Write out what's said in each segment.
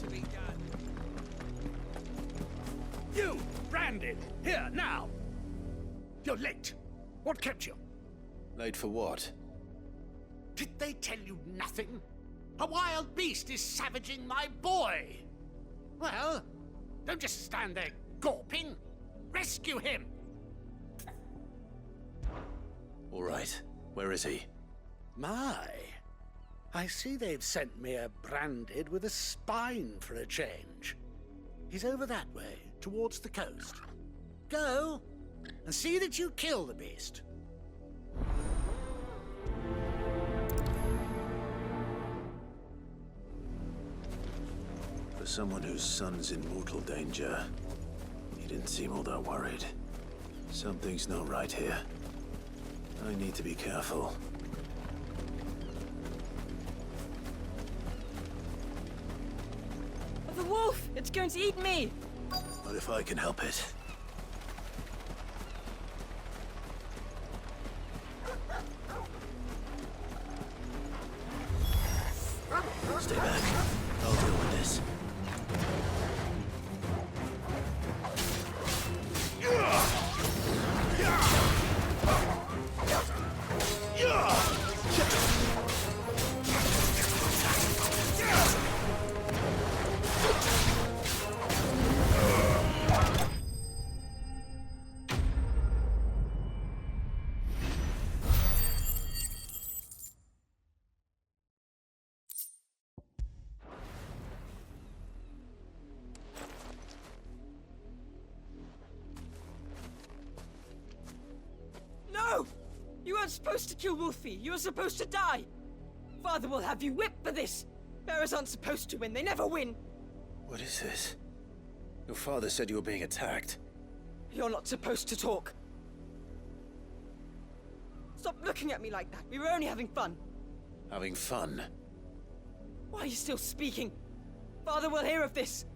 to be done. You, branded, here, now! You're late. What kept you? Late for what? Did they tell you nothing? A wild beast is savaging my boy! Well, don't just stand there gawping. Rescue him! All right. Where is he? My, I see they've sent me a branded with a spine for a change. He's over that way, towards the coast. Go, and see that you kill the beast. For someone whose son's in mortal danger, he didn't seem all that worried. Something's not right here. I need to be careful. The wolf! It's going to eat me! But if I can help it... Stay back. I'll deal with this. No! You weren't supposed to kill Wolfie. You were supposed to die. Father will have you whipped for this. Bearers aren't supposed to win. They never win. What is this? Your father said you were being attacked. You're not supposed to talk. Stop looking at me like that. We were only having fun. Having fun? Why are you still speaking? Father will hear of this.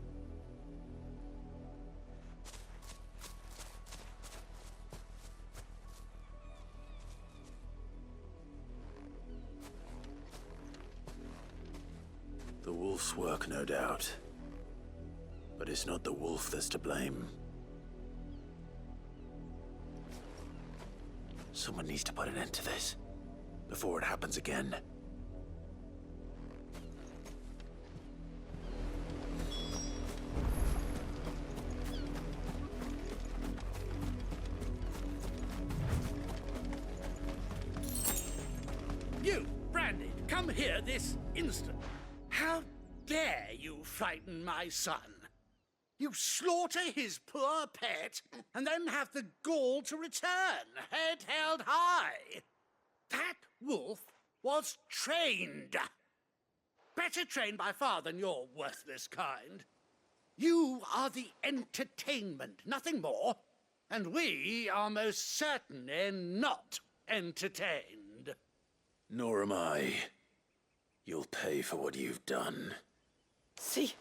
The wolf's work, no doubt. But it's not the wolf that's to blame. Someone needs to put an end to this, before it happens again. You, Brandy, come here this instant. How dare you frighten my son? You slaughter his poor pet, and then have the gall to return, head held high. That wolf was trained. Better trained by far than your worthless kind. You are the entertainment, nothing more. And we are most certainly not entertained. Nor am I. You'll pay for what you've done. See?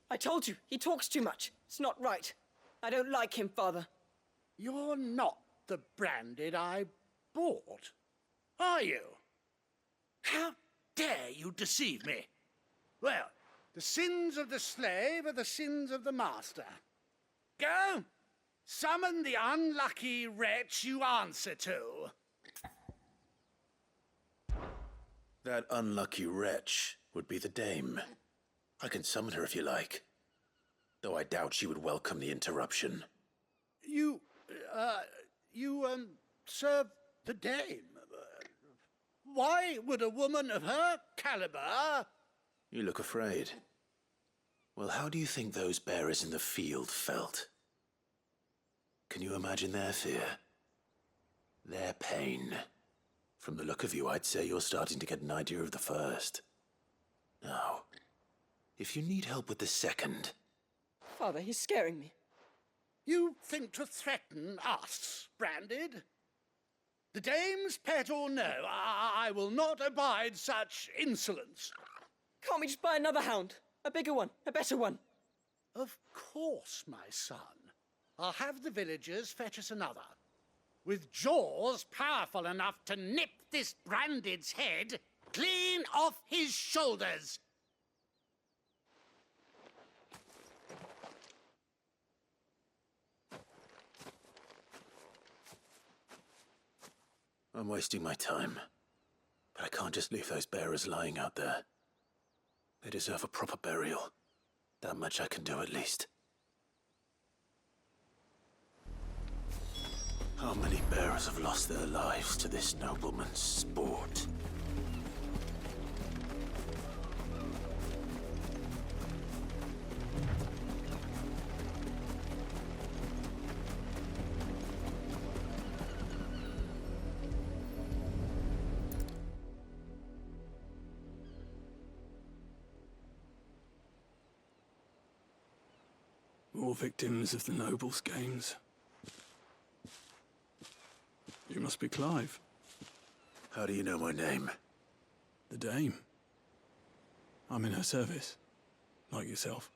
I told you. He talks too much. It's not right. I don't like him, Father. You're not the branded I bought, are you? How dare you deceive me? Well, the sins of the slave are the sins of the master. Go, summon the unlucky wretch you answer to. That unlucky wretch would be the dame. I can summon her if you like. Though I doubt she would welcome the interruption. You serve the dame. Why would a woman of her caliber... You look afraid. Well, how do you think those bearers in the field felt? Can you imagine their fear? Their pain? From the look of you, I'd say you're starting to get an idea of the first. Now, if you need help with the second... Father, he's scaring me. You think to threaten us, branded? The dame's pet or no, I will not abide such insolence. Can't we just buy another hound? A bigger one, a better one. Of course, my son. I'll have the villagers fetch us another. With jaws powerful enough to nip this branded's head clean off his shoulders. I'm wasting my time. But I can't just leave those bearers lying out there. They deserve a proper burial. That much I can do at least. How many bearers have lost their lives to this nobleman's sport? More victims of the nobles' games. You must be Clive. How do you know my name? The Dame. I'm in her service, like yourself.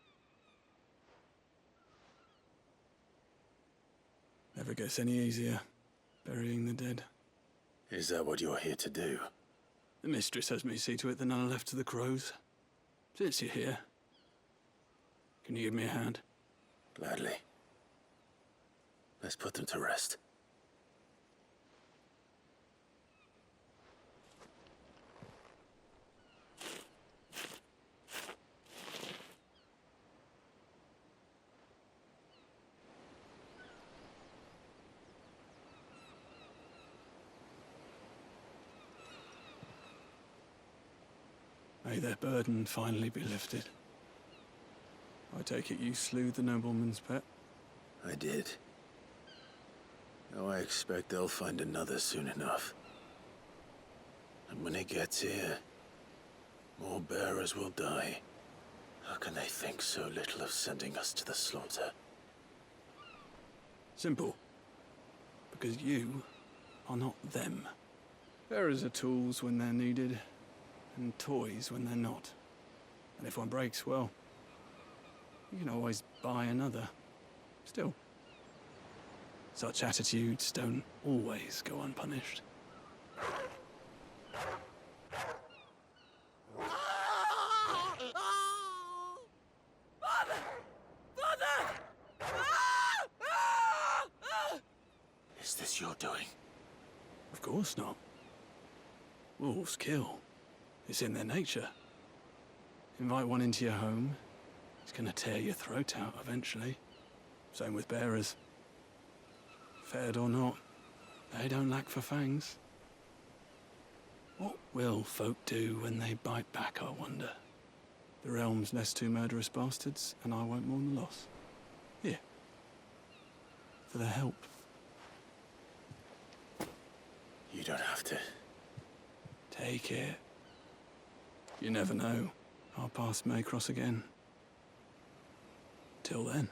Never gets any easier, burying the dead. Is that what you're here to do? The mistress has me see to it that none are left to the crows. Since you're here, can you give me a hand? Gladly. Let's put them to rest. May their burden finally be lifted. I take it you slew the nobleman's pet? I did. Now I expect they'll find another soon enough. And when it gets here, more bearers will die. How can they think so little of sending us to the slaughter? Simple. Because you are not them. Bearers are tools when they're needed, and toys when they're not. And if one breaks, well, you can always buy another. Still, such attitudes don't always go unpunished. Father! Father! Is this your doing? Of course not. Wolves kill. It's in their nature. Invite one into your home, it's gonna tear your throat out eventually. Same with bearers. Fed or not, they don't lack for fangs. What will folk do when they bite back, I wonder? The realm's less two murderous bastards, and I won't mourn the loss. Here. For their help. You don't have to. Take it. You never know. Our paths may cross again. Till then.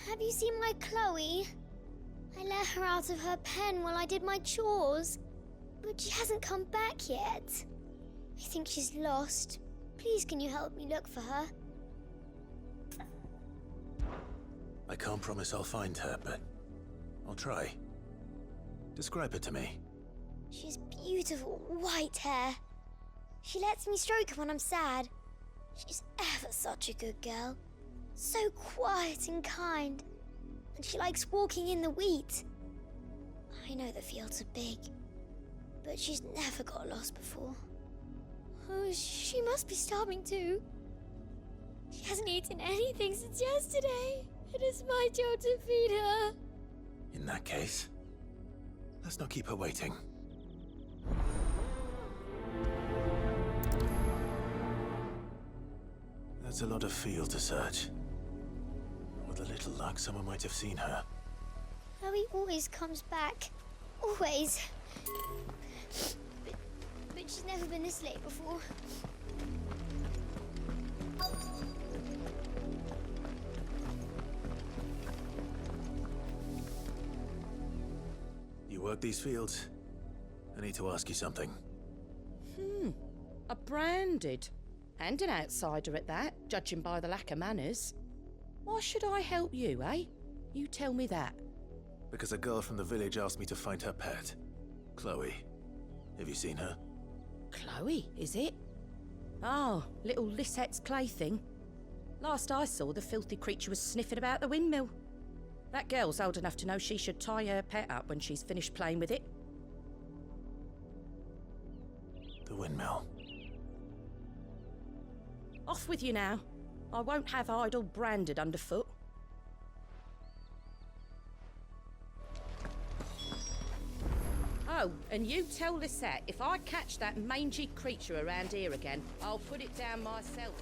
Have you seen my Chloe? I let her out of her pen while I did my chores, but she hasn't come back yet. I think she's lost. Please, can you help me look for her? I can't promise I'll find her, but I'll try. Describe her to me. She has beautiful white hair. She lets me stroke her when I'm sad. She's ever such a good girl. So quiet and kind. And she likes walking in the wheat. I know the fields are big, but she's never got lost before. Oh, she must be starving too. She hasn't eaten anything since yesterday. It is my job to feed her. In that case, let's not keep her waiting. That That's a lot of field to search. With a little luck, someone might have seen her. Chloe always comes back. Always. But she's never been this late before. You work these fields? I need to ask you something. A branded. And an outsider at that, judging by the lack of manners. Why should I help you, eh? You tell me that. Because a girl from the village asked me to find her pet. Chloe. Have you seen her? Chloe, is it? Oh, little Lisette's plaything. Last I saw, the filthy creature was sniffing about the windmill. That girl's old enough to know she should tie her pet up when she's finished playing with it. The windmill. Off with you now. I won't have idle branded underfoot. Oh, and you tell Lisette, if I catch that mangy creature around here again, I'll put it down myself.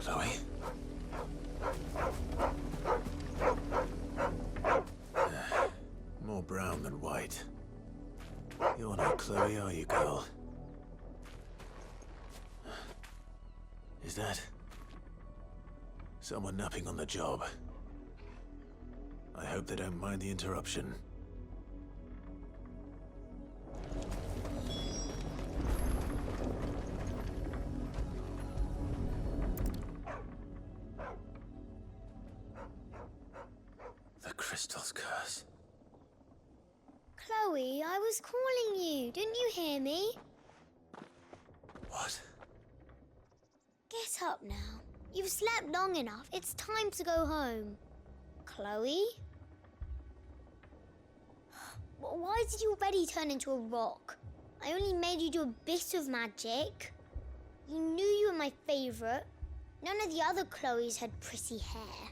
Chloe? More brown than white. You're not Chloe, are you, girl? Is that someone napping on the job? I hope they don't mind the interruption. The crystal's curse. Chloe, I was calling you. Didn't you hear me? What? Get up now. You've slept long enough. It's time to go home. Chloe? Why did you already turn into a rock? I only made you do a bit of magic. You knew you were my favourite. None of the other Chloes had pretty hair.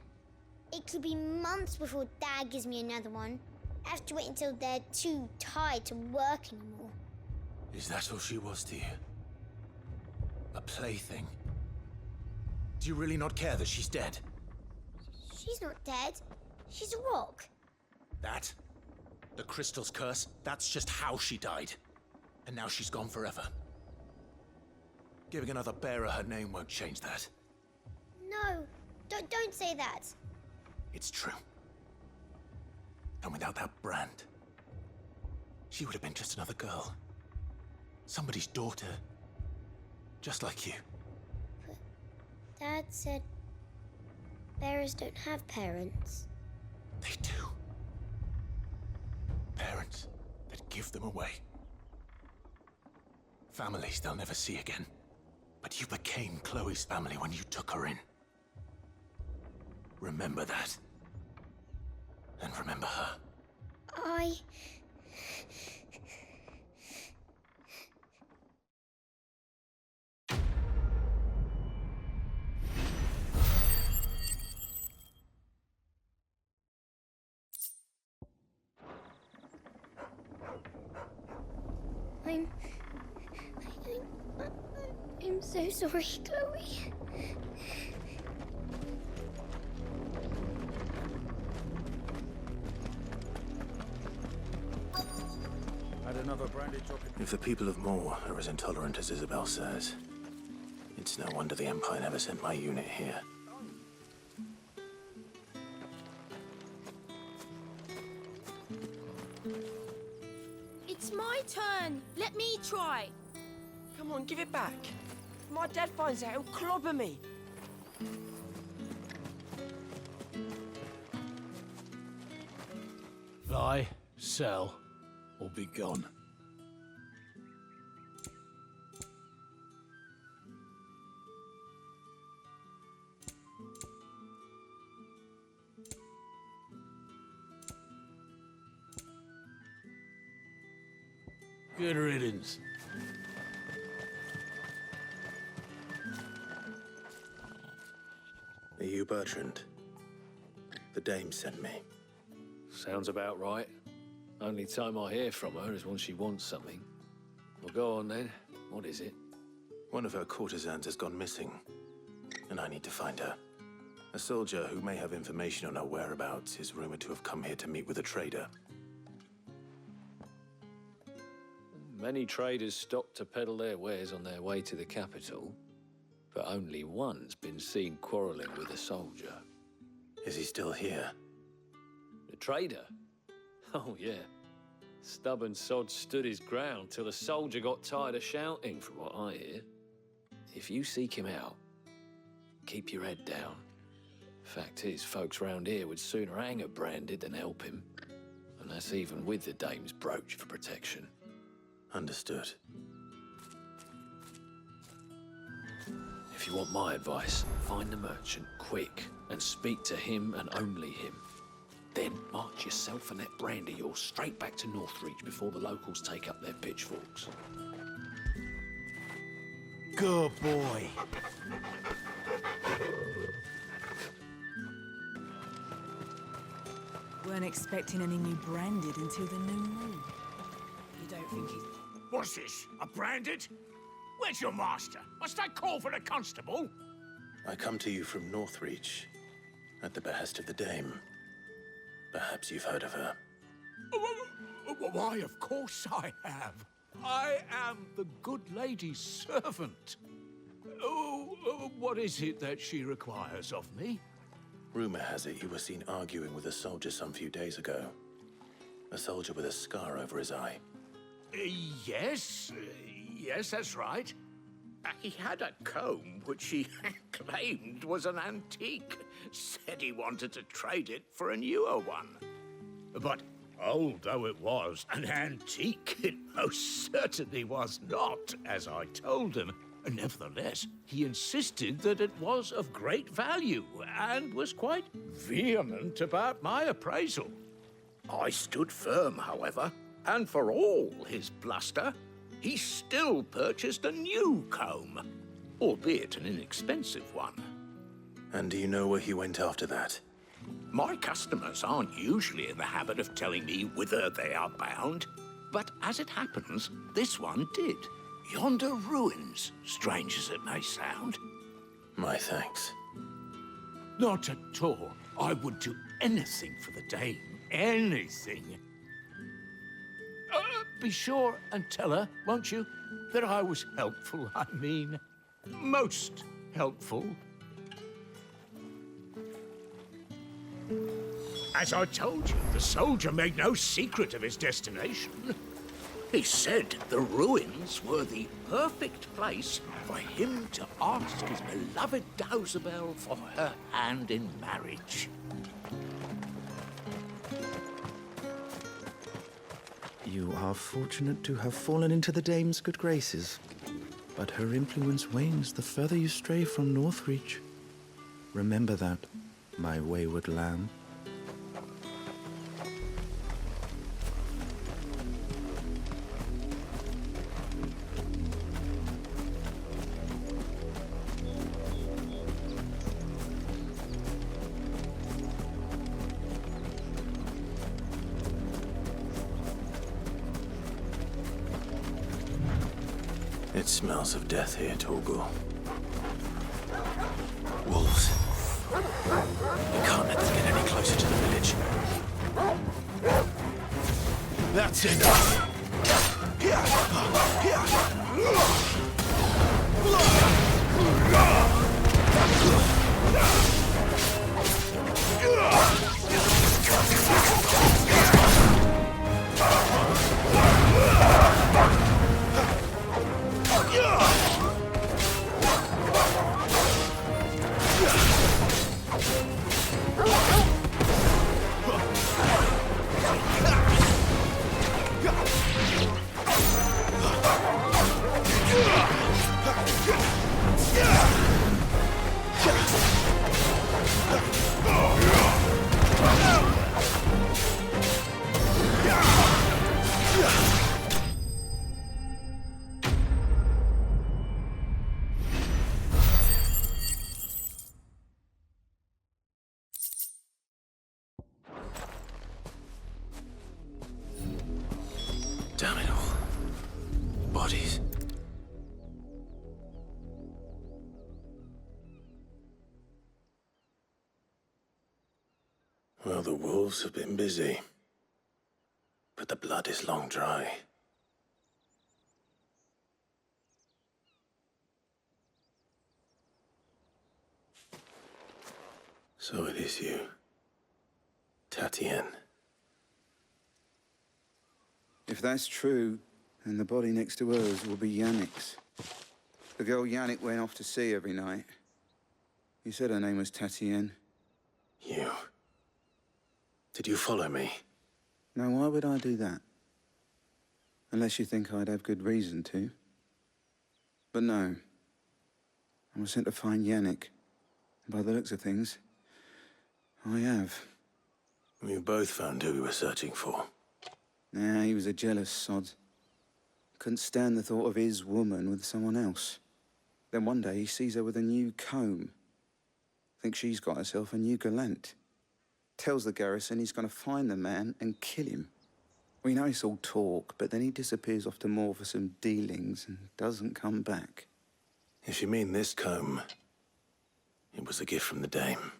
It could be months before Dad gives me another one. I have to wait until they're too tired to work anymore. Is that all she was to you? A plaything? Do you really not care that she's dead? She's not dead. She's a rock. That? The crystal's curse? That's just how she died. And now she's gone forever. Giving another bearer her name won't change that. No, don't say that. It's true. And without that brand, she would have been just another girl. Somebody's daughter. Just like you. But Dad said bearers don't have parents. They do. Parents that give them away. Families they'll never see again. But you became Chloe's family when you took her in. Remember that. And remember her. I'm so sorry, Chloe. Had another branded drop in. If the people of Moor are as intolerant as Isabel says, it's no wonder the Empire never sent my unit here. It's my turn. Let me try. Come on, give it back. If my dad finds out, he'll clobber me. Buy, sell, or be gone. Good riddance. Are you Bertrand? The dame sent me. Sounds about right. Only time I hear from her is when she wants something. Well, go on then. What is it? One of her courtesans has gone missing, and I need to find her. A soldier who may have information on her whereabouts is rumored to have come here to meet with a trader. Many traders stop to peddle their wares on their way to the capital, but only one's been seen quarreling with a soldier. Is he still here? The trader? Oh, yeah. Stubborn sod stood his ground till the soldier got tired of shouting, from what I hear. If you seek him out, keep your head down. Fact is, folks round here would sooner hang a branded than help him. And that's even with the dame's brooch for protection. Understood. If you want my advice, find the merchant quick and speak to him and only him. Then march yourself and that brand of yours straight back to Northreach before the locals take up their pitchforks. Good boy. Weren't expecting any new branded until the new moon. You don't think he's... What's this? A branded? Where's your master? Must I call for a constable? I come to you from Northreach, at the behest of the dame. Perhaps you've heard of her. Why, of course I have. I am the good lady's servant. What is it that she requires of me? Rumor has it you were seen arguing with a soldier some few days ago. A soldier with a scar over his eye. Yes, that's right. He had a comb which he claimed was an antique. Said he wanted to trade it for a newer one. But old though it was, an antique it most certainly was not, as I told him. Nevertheless, he insisted that it was of great value and was quite vehement about my appraisal. I stood firm, however, and for all his bluster, he still purchased a new comb, albeit an inexpensive one. And do you know where he went after that? My customers aren't usually in the habit of telling me whither they are bound, but as it happens, this one did. Yonder ruins, strange as it may sound. My thanks. Not at all. I would do anything for the dame. Anything. Be sure and tell her, won't you, that I was helpful. I mean, most helpful. As I told you, the soldier made no secret of his destination. He said the ruins were the perfect place for him to ask his beloved Dausabel for her hand in marriage. You are fortunate to have fallen into the dame's good graces. But her influence wanes the further you stray from Northreach. Remember that, my wayward lamb. It smells of death here, Torgul. Wolves. We can't let them get any closer to the village. That's enough! Well, the wolves have been busy. But the blood is long dry. So it is you, Tatienne. If that's true, then the body next to hers will be Yannick's. The girl Yannick went off to sea every night. You said her name was Tatienne. You... Did you follow me? Now, why would I do that? Unless you think I'd have good reason to. But no. I was sent to find Yannick. And by the looks of things, I have. We both found who we were searching for. Nah, he was a jealous sod. Couldn't stand the thought of his woman with someone else. Then one day he sees her with a new comb. Thinks she's got herself a new gallant. Tells the garrison he's gonna find the man and kill him. We know it's all talk, but then he disappears off to Moor for some dealings and doesn't come back. If you mean this comb, it was a gift from the dame.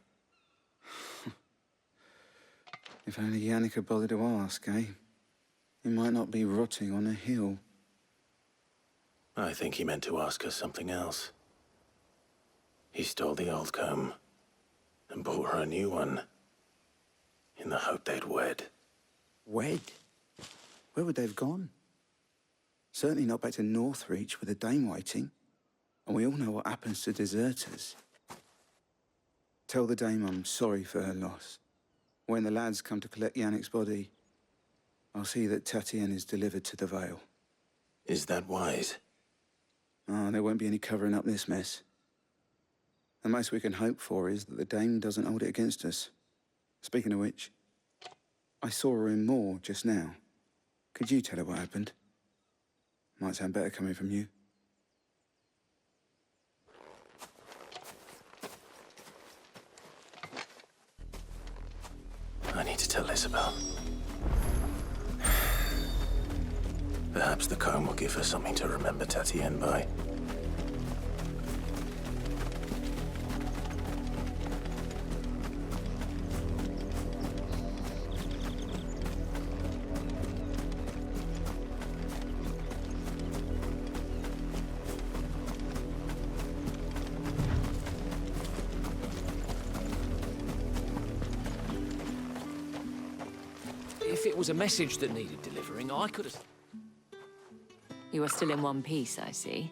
If only Yannick had bothered to ask, eh? He might not be rotting on a hill. I think he meant to ask her something else. He stole the old comb and bought her a new one in the hope they'd wed. Wed? Where would they have gone? Certainly not back to Northreach with a dame waiting. And we all know what happens to deserters. Tell the dame I'm sorry for her loss. When the lads come to collect Yannick's body, I'll see that Tatienne is delivered to the Vale. Is that wise? Oh, there won't be any covering up this mess. The most we can hope for is that the dame doesn't hold it against us. Speaking of which, I saw her in Moor just now. Could you tell her what happened? Might sound better coming from you. I need to tell Isabel. Perhaps the comb will give her something to remember Tatienne by. If it was a message that needed delivering, I could have... You are still in one piece, I see.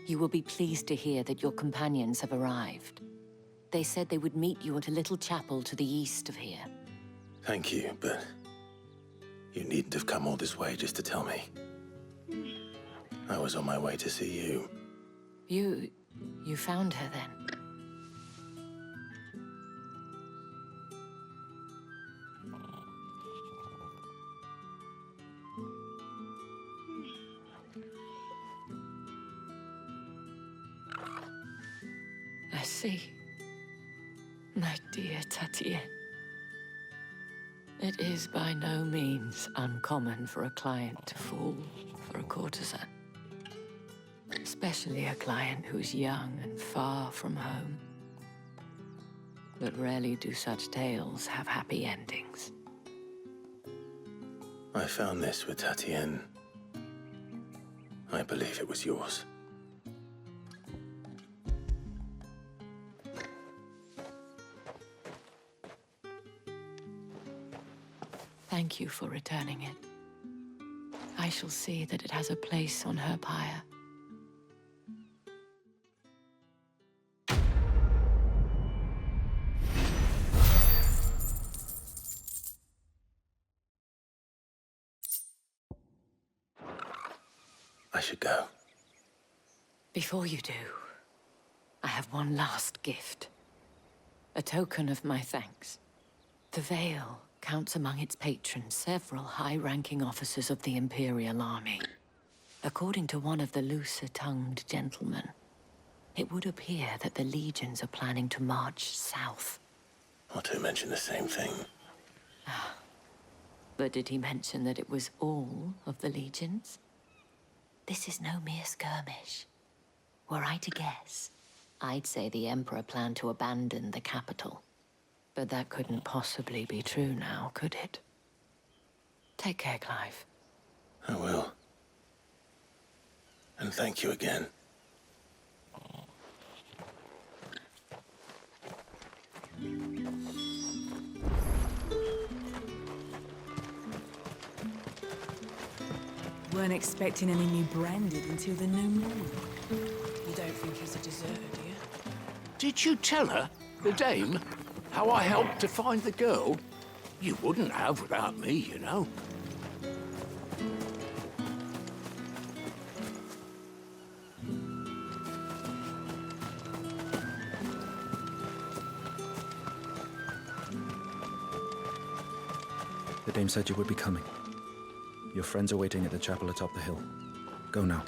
You will be pleased to hear that your companions have arrived. They said they would meet you at a little chapel to the east of here. Thank you, but you needn't have come all this way just to tell me. I was on my way to see you. You found her then? I see. My dear Tatienne. It is by no means uncommon for a client to fall for a courtesan. Especially a client who's young and far from home. But rarely do such tales have happy endings. I found this with Tatienne. I believe it was yours. Thank you for returning it. I shall see that it has a place on her pyre. I should go. Before you do, I have one last gift. A token of my thanks. The Vale counts among its patrons several high-ranking officers of the Imperial Army. According to one of the looser-tongued gentlemen, it would appear that the legions are planning to march south. Not to mention the same thing. But did he mention that it was all of the legions? This is no mere skirmish. Were I to guess, I'd say the Emperor planned to abandon the capital. But that couldn't possibly be true now, could it? Take care, Clive. I will. And thank you again. Weren't expecting any new branded until the new moon. You don't think he's a deserter, do you? Did you tell her, the dame, how I helped to find the girl? You wouldn't have without me, you know. The dame said you would be coming. Your friends are waiting at the chapel atop the hill. Go now.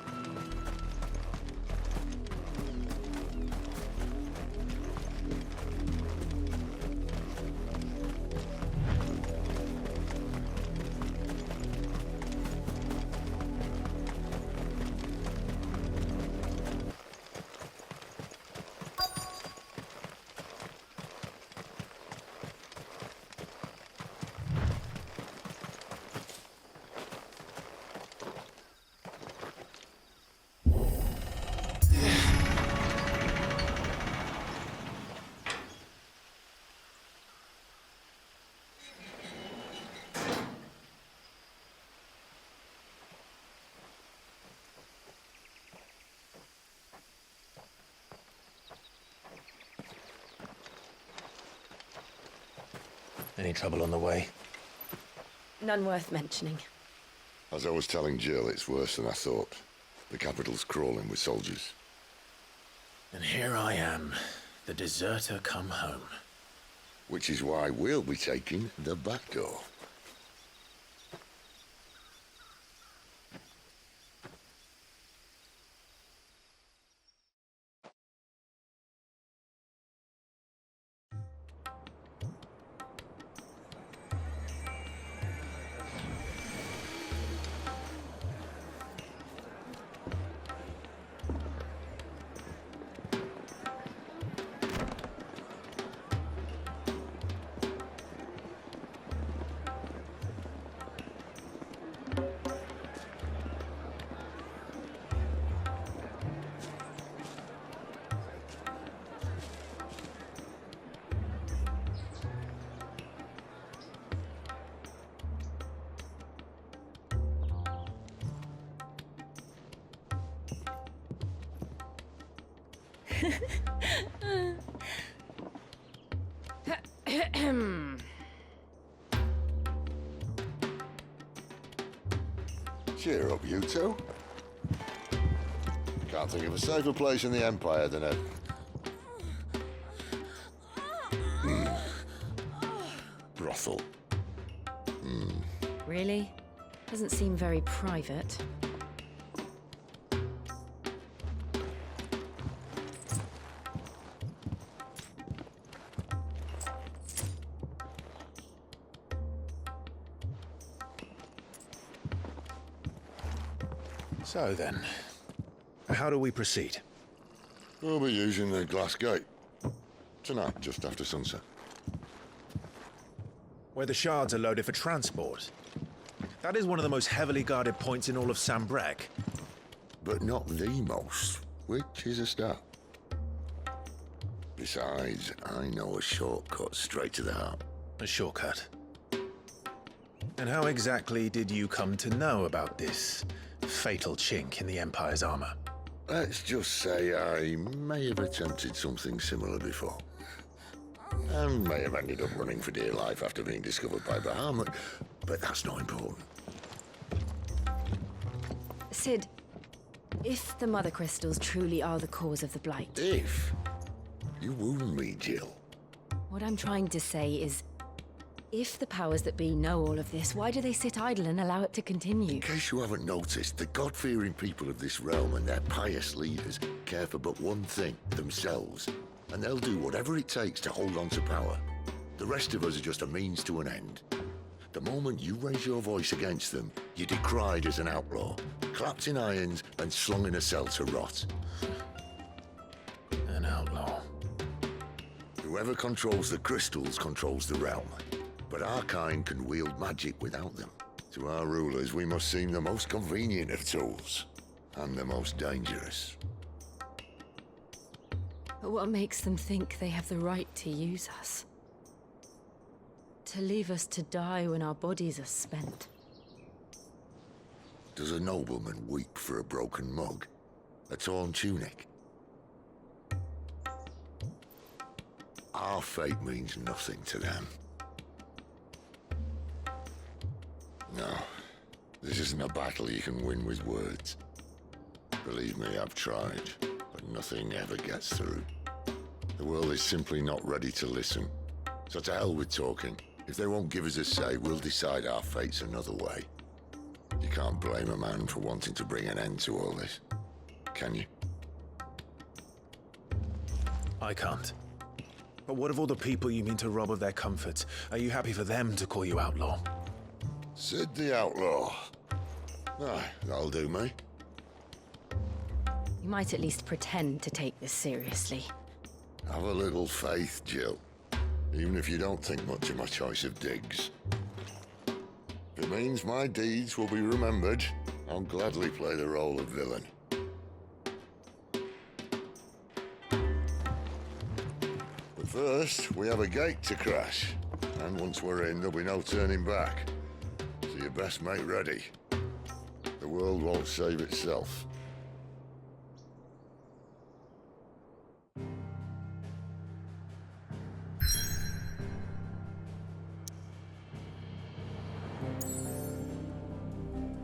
Any trouble on the way? None worth mentioning. As I was telling Jill, it's worse than I thought. The capital's crawling with soldiers. And here I am, the deserter come home. Which is why we'll be taking the back door. Cheer up, you two. Can't think of a safer place in the Empire than a... brothel. Really? Doesn't seem very private. So then, how do we proceed? We'll be using the glass gate. Tonight, just after sunset. Where the shards are loaded for transport. That is one of the most heavily guarded points in all of Sambrec. But not the most, which is a start. Besides, I know a shortcut straight to the heart. A shortcut. And how exactly did you come to know about this fatal chink in the Empire's armor? Let's just say I may have attempted something similar before. And may have ended up running for dear life after being discovered by Bahamut, but that's not important. Sid, if the Mother Crystals truly are the cause of the Blight... If? You wound me, Jill. What I'm trying to say is, if the powers that be know all of this, why do they sit idle and allow it to continue? In case you haven't noticed, the God-fearing people of this realm and their pious leaders care for but one thing, themselves. And they'll do whatever it takes to hold on to power. The rest of us are just a means to an end. The moment you raise your voice against them, you're decried as an outlaw, clapped in irons and slung in a cell to rot. An outlaw. Whoever controls the crystals controls the realm. But our kind can wield magic without them. To our rulers, we must seem the most convenient of tools. And the most dangerous. But what makes them think they have the right to use us? To leave us to die when our bodies are spent? Does a nobleman weep for a broken mug? A torn tunic? Our fate means nothing to them. No, this isn't a battle you can win with words. Believe me, I've tried, but nothing ever gets through. The world is simply not ready to listen. So to hell with talking. If they won't give us a say, we'll decide our fates another way. You can't blame a man for wanting to bring an end to all this, can you? I can't. But what of all the people you mean to rob of their comforts? Are you happy for them to call you outlaw? Sid the Outlaw. Aye, that'll do me. You might at least pretend to take this seriously. Have a little faith, Jill. Even if you don't think much of my choice of digs. If it means my deeds will be remembered, I'll gladly play the role of villain. But first, we have a gate to crash. And once we're in, there'll be no turning back. So you best make ready. The world won't save itself.